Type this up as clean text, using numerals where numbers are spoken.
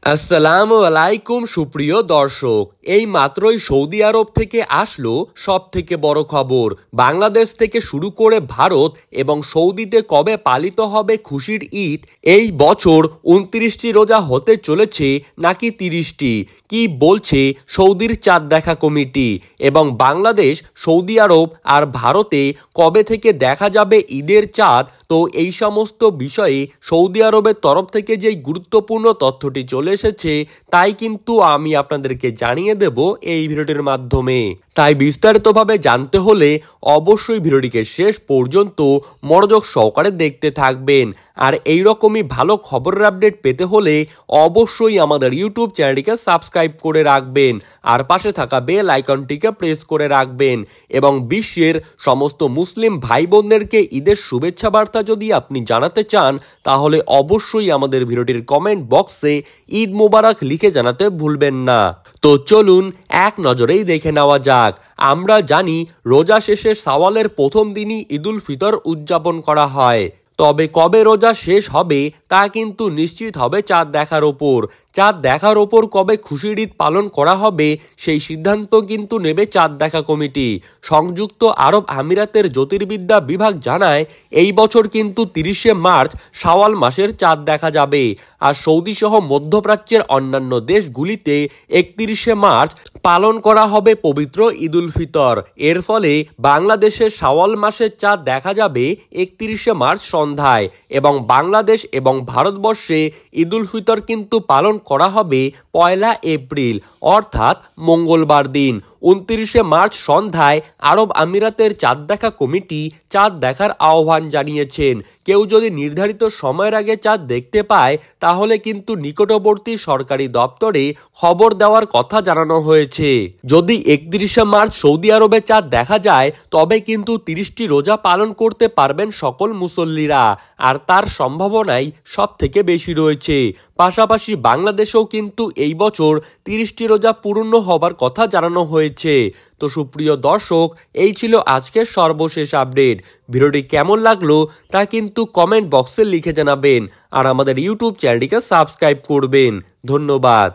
আসসালামু আলাইকুম সুপ্রিয় দর্শক, এই মাত্রই সৌদি আরব থেকে আসলো সব থেকে বড় খবর। বাংলাদেশ থেকে শুরু করে ভারত এবং সৌদিতে কবে পালিত হবে খুশির ঈদ? এই বছর ২৯টি রোজা হতে চলেছে নাকি ৩০টি? কি বলছে সৌদির চাঁদ দেখা কমিটি? এবং বাংলাদেশ, সৌদি আরব আর ভারতে কবে থেকে দেখা যাবে ঈদের চাঁদ? তো এই সমস্ত বিষয়ে সৌদি আরবের তরফ থেকে যেই গুরুত্বপূর্ণ তথ্যটি চলে এসেছে তাই কিন্তু আমি আপনাদেরকে জানিয়ে দেব এই ভিডিওটির মাধ্যমে। তাই বিস্তারিতভাবে জানতে হলে অবশ্যই ভিডিওটিকে শেষ পর্যন্ত মনোযোগ সহকারে দেখতে থাকবেন। আর এই রকমই ভালো খবরের আপডেট পেতে হলে অবশ্যই আমাদের ইউটিউব চ্যানেলটিকে সাবস্ক্রাইব করে রাখবেন আর পাশে থাকা বেল আইকনটিকে প্রেস করে রাখবেন। এবং বিশ্বের সমস্ত মুসলিম ভাই বোনদেরকে ঈদের শুভেচ্ছা বার্তা যদি আপনি জানাতে চান তাহলে অবশ্যই আমাদের ভিডিওটির কমেন্ট বক্সে ঈদ মোবারক লিখে জানাতে ভুলবেন না। তো চলুন এক নজরেই দেখে নেওয়া যাক। আমরা জানি রোজা শেষে শাওয়ালের প্রথম দিনই ঈদুল ফিতর উদযাপন করা হয়, তবে কবে রোজা শেষ হবে তা কিন্তু নিশ্চিত হবে চাঁদ দেখার ওপর। চাঁদ দেখার ওপর কবে খুশির ঈদ পালন করা হবে সেই সিদ্ধান্ত কিন্তু নেবে চাঁদ দেখা কমিটি। সংযুক্ত আরব আমিরাতের জ্যোতির্বিদ্যা বিভাগ জানায় এই বছর কিন্তু ৩০শে মার্চ শাওয়াল মাসের চাঁদ দেখা যাবে। আর সৌদি সহ মধ্যপ্রাচ্যের অন্যান্য দেশগুলিতে ৩১শে মার্চ পালন করা হবে পবিত্র ঈদুল ফিতর। এর ফলে বাংলাদেশের শাওয়াল মাসের চাঁদ দেখা যাবে ৩১শে মার্চ সন্ধ্যায় এবং বাংলাদেশ এবং ভারতবর্ষে ঈদুল ফিতর কিন্তু পালন করা হবে ১লা এপ্রিল অর্থাৎ মঙ্গলবার দিন। ২৯শে মার্চ সন্ধ্যায় আরব আমিরাতের চাঁদ দেখা কমিটি চাঁদ দেখার আহ্বান জানিয়েছেন। কেউ যদি নির্ধারিত সময়ের আগে চাঁদ দেখতে পায় তাহলে কিন্তু নিকটবর্তী সরকারি দপ্তরে খবর দেওয়ার কথা জানানো হয়েছে। যদি ৩১শে মার্চ সৌদি আরবে চাঁদ দেখা যায় তবে কিন্তু ৩০টি রোজা পালন করতে পারবেন সকল মুসল্লিরা, আর তার সম্ভাবনাই সব থেকে বেশি রয়েছে। পাশাপাশি বাংলাদেশেও কিন্তু এই বছর ৩০টি রোজা পূর্ণ হবার কথা জানানো হয়েছে। তো সুপ্রিয় দর্শক, এই ছিল আজকের সর্বশেষ আপডেট। ভিডিওটি কেমন লাগলো তা কিন্তু কমেন্ট বক্সে লিখে জানাবেন আর আমাদের ইউটিউব চ্যানেলটিকে সাবস্ক্রাইব করবেন। ধন্যবাদ।